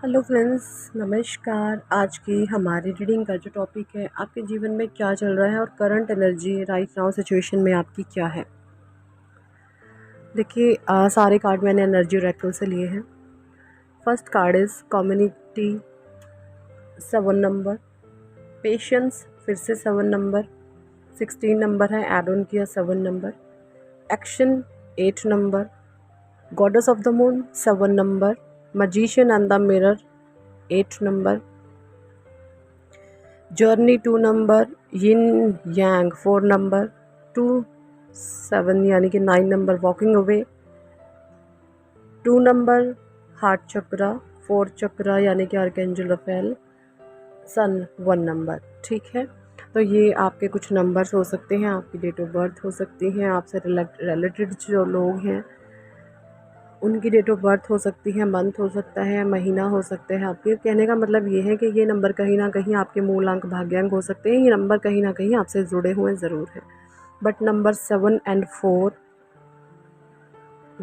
Hello friends, नमस्कार। आज की हमारी रीडिंग का जो टॉपिक है, आपके जीवन में क्या चल रहा है और current energy right now situation में आपकी क्या है। देखिए, सारे कार्ड मैंने एनर्जी ओरेकल से लिए हैं। First card is community 7 number, patience फिर से 7 नंबर, 16 नंबर है, ऐड ऑन किया 7 number, action 8 number, goddess of the moon 7 number, magician and the mirror 8 number, journey 2 number, yin yang 4 number, 2 7 यानी कि 9 number, walking away 2 number, heart chakra 4 chakra यानी कि archangel Rafale, सन 1 number. ठीक है, तो ये आपके कुछ नंबर्स हो सकते हैं, आपकी डेट ऑफ बर्थ हो सकती हैं, आपसे रिलेटेड जो लोग हैं उनकी डेट ऑफ बर्थ हो सकती है, मंथ हो सकता है, महीना हो सकता है। आपके कहने का मतलब ये है कि ये नंबर कहीं ना कहीं आपके मूलांक भाग्यांक हो सकते हैं, ये नंबर कहीं ना कहीं आपसे जुड़े हुए ज़रूर हैं। बट नंबर 7 एंड 4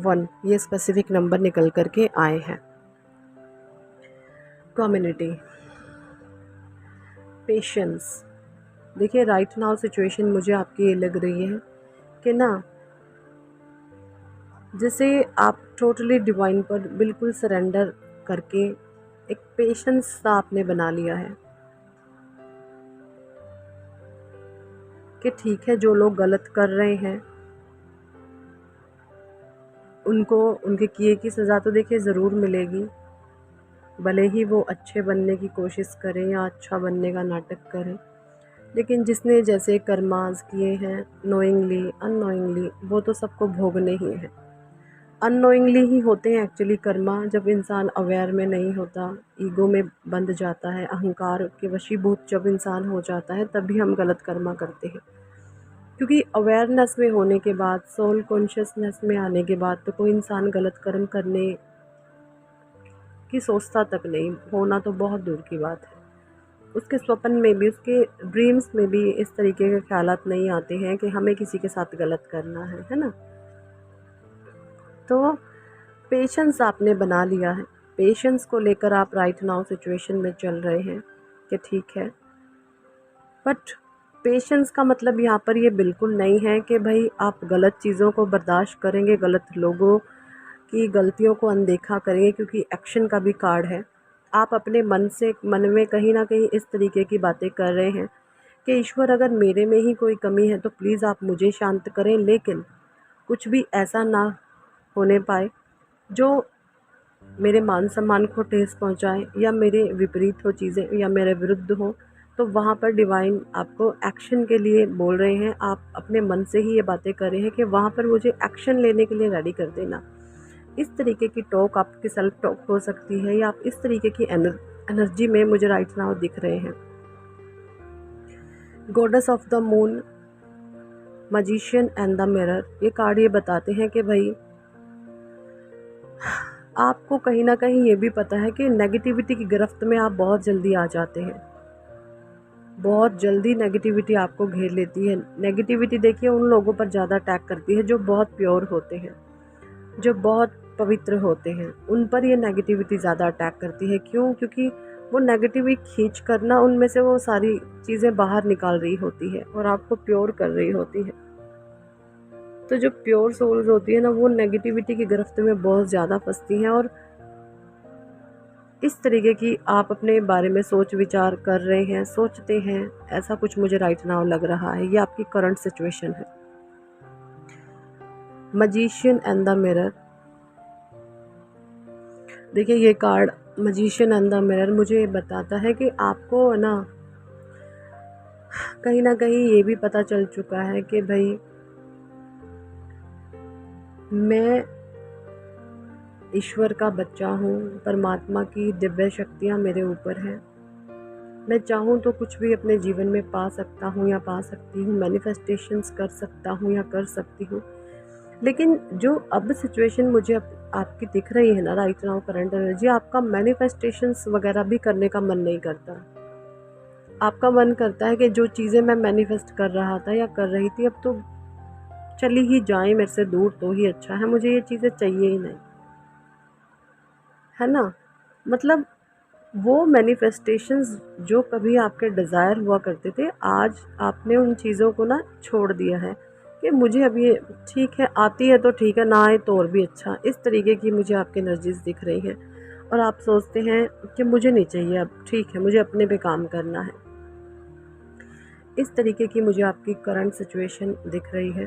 1 ये स्पेसिफिक नंबर निकल करके आए हैं। Community, patience. देखिए, राइट नाउ सिचुएशन मुझे आपकी ये लग रही है कि ना, जैसे आप टोटली डिवाइन पर बिल्कुल सरेंडर करके एक पेशेंस सा आपने बना लिया है कि ठीक है, जो लोग गलत कर रहे हैं उनको उनके किए की सज़ा तो देखिए ज़रूर मिलेगी, भले ही वो अच्छे बनने की कोशिश करें या अच्छा बनने का नाटक करें। लेकिन जिसने जैसे कर्मास किए हैं, नोइंगली अननोइंगली, वो तो सबको भोगने ही हैं। अननोइंगली ही होते हैं एक्चुअली कर्मा, जब इंसान अवेयर में नहीं होता, ईगो में बंध जाता है, अहंकार के वशीभूत जब इंसान हो जाता है, तभी हम गलत कर्मा करते हैं। क्योंकि अवेयरनेस में होने के बाद, सोल कॉन्शियसनेस में आने के बाद तो कोई इंसान गलत कर्म करने की सोचता तक नहीं, होना तो बहुत दूर की बात है। उसके स्वप्न में भी, उसके ड्रीम्स में भी इस तरीके के ख्यालात नहीं आते हैं कि हमें किसी के साथ गलत करना है ना। तो पेशेंस आपने बना लिया है, पेशेंस को लेकर आप राइट नाउ सिचुएशन में चल रहे हैं कि ठीक है। बट पेशेंस का मतलब यहाँ पर ये बिल्कुल नहीं है कि भाई आप गलत चीज़ों को बर्दाश्त करेंगे, गलत लोगों की गलतियों को अनदेखा करेंगे, क्योंकि एक्शन का भी कार्ड है। आप अपने मन में कहीं ना कहीं इस तरीके की बातें कर रहे हैं कि ईश्वर, अगर मेरे में ही कोई कमी है तो प्लीज़ आप मुझे शांत करें, लेकिन कुछ भी ऐसा ना होने पाए जो मेरे मान सम्मान को ठेस पहुंचाए या मेरे विपरीत हो चीज़ें या मेरे विरुद्ध हो। तो वहाँ पर डिवाइन आपको एक्शन के लिए बोल रहे हैं, आप अपने मन से ही ये बातें कर रहे हैं कि वहाँ पर मुझे एक्शन लेने के लिए रेडी कर देना। इस तरीके की टॉक आपकी सेल्फ टॉक हो सकती है, या आप इस तरीके की एनर्जी में मुझे राइट नाउ दिख रहे हैं। Goddess of the moon, magician and the mirror, ये कार्ड ये बताते हैं कि भाई आपको कहीं ना कहीं ये भी पता है कि नेगेटिविटी की गिरफ्त में आप बहुत जल्दी आ जाते हैं, बहुत जल्दी नेगेटिविटी आपको घेर लेती है। नेगेटिविटी देखिए उन लोगों पर ज़्यादा अटैक करती है जो बहुत प्योर होते हैं, जो बहुत पवित्र होते हैं, उन पर ये नेगेटिविटी ज़्यादा अटैक करती है। क्यों? क्योंकि वो नेगेटिविटी खींच कर ना उनमें से वो सारी चीज़ें बाहर निकाल रही होती है और आपको प्योर कर रही होती है। तो जो प्योर सोल्स होती है ना, वो नेगेटिविटी की गिरफ्त में बहुत ज़्यादा फंसती हैं, और इस तरीके की आप अपने बारे में सोच विचार कर रहे हैं, सोचते हैं, ऐसा कुछ मुझे राइट नाउ लग रहा है। ये आपकी करंट सिचुएशन है। मैजिशियन एंड द मिरर, देखिए ये card magician and the mirror मुझे बताता है कि आपको ना कहीं ये भी पता चल चुका है कि भाई मैं ईश्वर का बच्चा हूँ, परमात्मा की दिव्य शक्तियाँ मेरे ऊपर हैं, मैं चाहूँ तो कुछ भी अपने जीवन में पा सकता हूँ या पा सकती हूँ, मैनिफेस्टेशंस कर सकता हूँ या कर सकती हूँ। लेकिन जो अब सिचुएशन मुझे आपकी दिख रही है ना राइट नाउ, करंट एनर्जी, आपका मैनिफेस्टेशंस वगैरह भी करने का मन नहीं करता। आपका मन करता है कि जो चीज़ें मैं मैनिफेस्ट कर रहा था या कर रही थी, अब तो चली ही जाए मेरे से दूर तो ही अच्छा है, मुझे ये चीज़ें चाहिए ही नहीं, है ना। मतलब वो मैनिफेस्टेशंस जो कभी आपके डिज़ायर हुआ करते थे, आज आपने उन चीज़ों को ना छोड़ दिया है कि मुझे अब ये ठीक है, आती है तो ठीक है, ना आए तो और भी अच्छा। इस तरीके की मुझे आपकी एनर्जीज़ दिख रही हैं और आप सोचते हैं कि मुझे नहीं चाहिए अब, ठीक है, मुझे अपने पे काम करना है। इस तरीके की मुझे आपकी करंट सिचुएशन दिख रही है।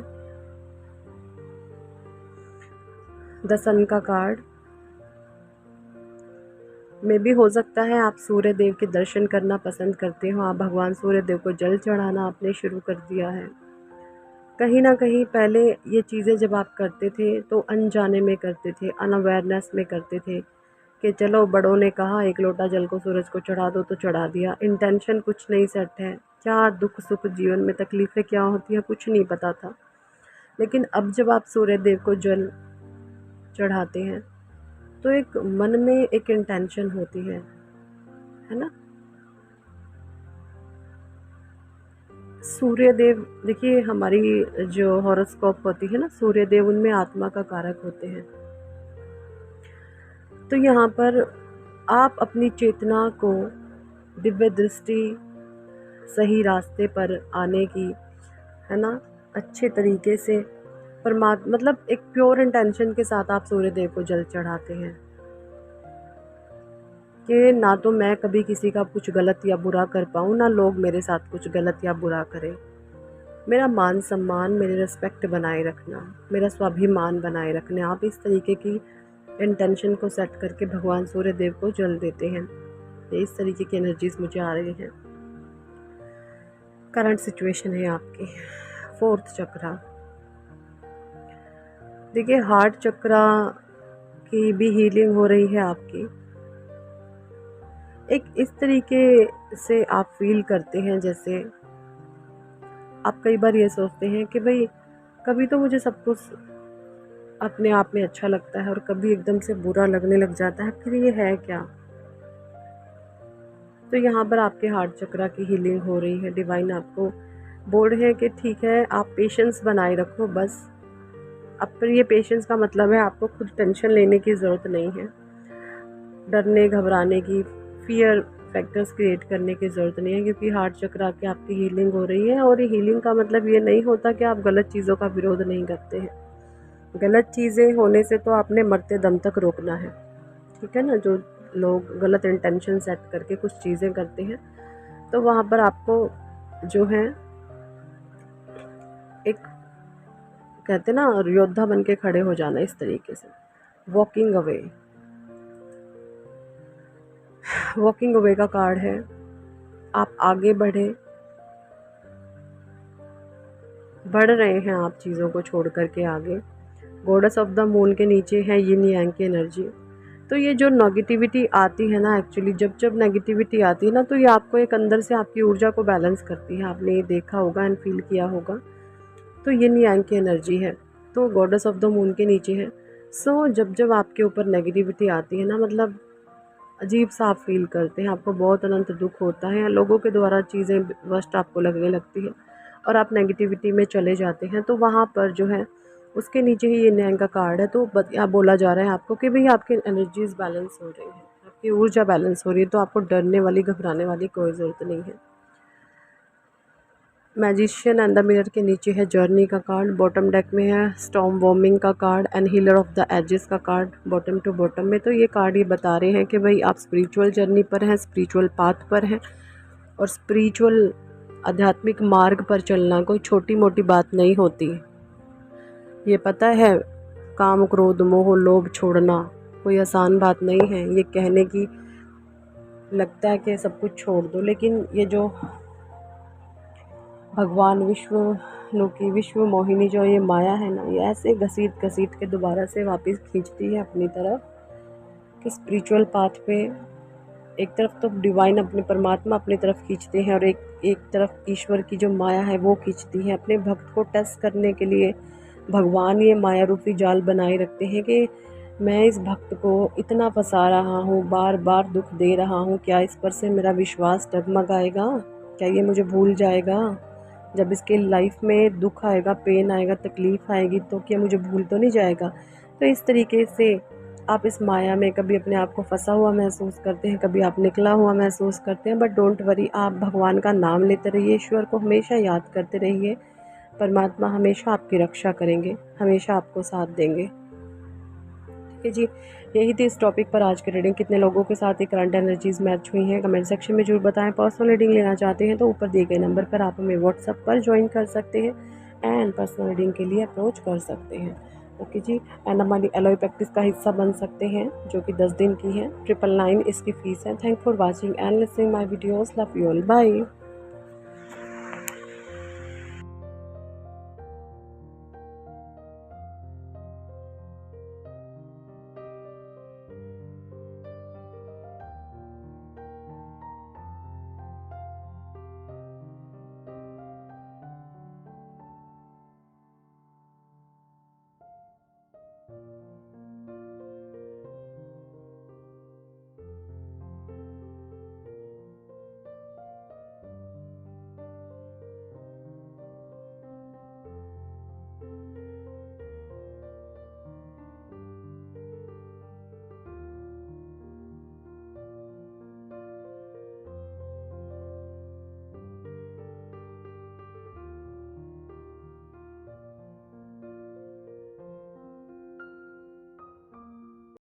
द सन का कार्ड में भी हो सकता है आप सूर्य देव के दर्शन करना पसंद करते हो, आप भगवान सूर्य देव को जल चढ़ाना आपने शुरू कर दिया है। कहीं ना कहीं पहले ये चीज़ें जब आप करते थे तो अनजाने में करते थे, अनअवेयरनेस में करते थे कि चलो बड़ों ने कहा एक लोटा जल को सूरज को चढ़ा दो तो चढ़ा दिया, इंटेंशन कुछ नहीं सेट है, क्या दुख सुख जीवन में तकलीफ़ें क्या होती हैं कुछ नहीं पता था। लेकिन अब जब आप सूर्य देव को जल चढ़ाते हैं तो एक मन में एक इंटेंशन होती है ना। सूर्य देव देखिए, हमारी जो हॉरोस्कोप होती है ना, सूर्य देव उनमें आत्मा का कारक होते हैं। तो यहाँ पर आप अपनी चेतना को दिव्य दृष्टि, सही रास्ते पर आने की, है ना, अच्छे तरीके से परमात्मा मतलब एक प्योर इंटेंशन के साथ आप सूर्य देव को जल चढ़ाते हैं कि ना तो मैं कभी किसी का कुछ गलत या बुरा कर पाऊँ, ना लोग मेरे साथ कुछ गलत या बुरा करें। मेरा मान सम्मान, मेरी रिस्पेक्ट बनाए रखना, मेरा स्वाभिमान बनाए रखना, आप इस तरीके की इंटेंशन को सेट करके भगवान सूर्य देव को जल देते हैं। ये इस तरीके की एनर्जीज मुझे आ रही हैं। करंट सिचुएशन है आपकी 4th चक्रा। देखिए, हार्ट चक्रा की भी हीलिंग हो रही है आपकी। एक इस तरीके से आप फील करते हैं जैसे आप कई बार ये सोचते हैं कि भाई कभी तो मुझे सब कुछ अपने आप में अच्छा लगता है और कभी एकदम से बुरा लगने लग जाता है, फिर ये है क्या। तो यहाँ पर आपके हार्ट चक्रा की हीलिंग हो रही है। डिवाइन आपको बोल रहे हैं कि ठीक है, आप पेशेंस बनाए रखो बस। अब फिर ये पेशेंस का मतलब है आपको खुद टेंशन लेने की ज़रूरत नहीं है, डरने घबराने की, फियर फैक्टर्स क्रिएट करने की ज़रूरत नहीं है, क्योंकि हार्ट चक्रा की आपकी हीलिंग हो रही है। और ये हीलिंग का मतलब ये नहीं होता कि आप गलत चीज़ों का विरोध नहीं करते हैं। गलत चीज़ें होने से तो आपने मरते दम तक रोकना है, ठीक है ना। जो लोग गलत इंटेंशन सेट करके कुछ चीज़ें करते हैं तो वहाँ पर आपको जो है एक कहते ना योद्धा बन के खड़े हो जाना, इस तरीके से वॉकिंग अवे। वॉकिंग अवे का कार्ड है, आप आगे बढ़ रहे हैं, आप चीज़ों को छोड़ करके आगे। गॉडेस ऑफ द मून के नीचे है यिन यांग की एनर्जी। तो ये जो नेगेटिविटी आती है ना, एक्चुअली जब नेगेटिविटी आती है ना, तो ये आपको एक अंदर से आपकी ऊर्जा को बैलेंस करती है। आपने ये देखा होगा एंड फील किया होगा। तो यिन यांग की एनर्जी है, तो गॉडेस ऑफ द मून के नीचे है। सो जब आपके ऊपर नेगेटिविटी आती है ना, मतलब अजीब सा आप फील करते हैं, आपको बहुत अनंत दुख होता है, लोगों के द्वारा चीज़ें वर्स्ट आपको लगने लगती है और आप नेगेटिविटी में चले जाते हैं। तो वहाँ पर जो है उसके नीचे ही ये नैंग का कार्ड है। तो बोला जा रहा है आपको कि भाई आपकी एनर्जीज बैलेंस हो रही है, आपकी ऊर्जा बैलेंस हो रही है, तो आपको डरने वाली घबराने वाली कोई ज़रूरत नहीं है। मैजिशियन एंड द मिरर के नीचे है जर्नी का कार्ड, बॉटम डेक में है स्टॉर्म वॉर्मिंग का card and healer of the ages का कार्ड, बॉटम टू बॉटम में। तो ये कार्ड ये बता रहे हैं कि भाई आप स्पिरिचुअल जर्नी पर हैं, स्पिरिचुअल पाथ पर हैं, और स्पिरिचुअल आध्यात्मिक मार्ग पर चलना कोई छोटी मोटी बात नहीं होती। ये पता है, काम क्रोध मोह लोभ छोड़ना कोई आसान बात नहीं है। ये कहने की लगता है कि सब कुछ छोड़ दो, लेकिन ये जो भगवान विश्व मोहिनी जो ये माया है ना, ये ऐसे घसीट घसीट के दोबारा से वापस खींचती है अपनी तरफ कि स्पिरिचुअल पाथ पे एक तरफ तो डिवाइन अपने परमात्मा अपनी तरफ खींचते हैं और एक तरफ ईश्वर की जो माया है वो खींचती है। अपने भक्त को टेस्ट करने के लिए भगवान ये माया रूपी जाल बनाए रखते हैं कि मैं इस भक्त को इतना फंसा रहा हूँ, बार बार दुख दे रहा हूँ, क्या इस पर से मेरा विश्वास डगमगाएगा, क्या ये मुझे भूल जाएगा। जब इसके लाइफ में दुख आएगा, पेन आएगा, तकलीफ़ आएगी, तो क्या मुझे भूल तो नहीं जाएगा। तो इस तरीके से आप इस माया में कभी अपने आप को फंसा हुआ महसूस करते हैं, कभी आप निकला हुआ महसूस करते हैं, बट डोंट वरी, आप भगवान का नाम लेते रहिए, ईश्वर को हमेशा याद करते रहिए। परमात्मा हमेशा आपकी रक्षा करेंगे, हमेशा आपको साथ देंगे। ठीक है जी, यही थी इस टॉपिक पर आज की रीडिंग। कितने लोगों के साथ ये करंट एनर्जीज़ मैच हुई हैं कमेंट सेक्शन में जरूर बताएं। पर्सनल रीडिंग लेना चाहते हैं तो ऊपर दिए गए नंबर पर आप हमें व्हाट्सएप पर ज्वाइन कर सकते हैं एंड पर्सनल रीडिंग के लिए अप्रोच कर सकते हैं। ओके जी, एंड हमारी एलोई प्रैक्टिस का हिस्सा बन सकते हैं जो कि 10 दिन की है। 999 इसकी फ़ीस है। Thank for watching and listening my videos. Love you all, bye.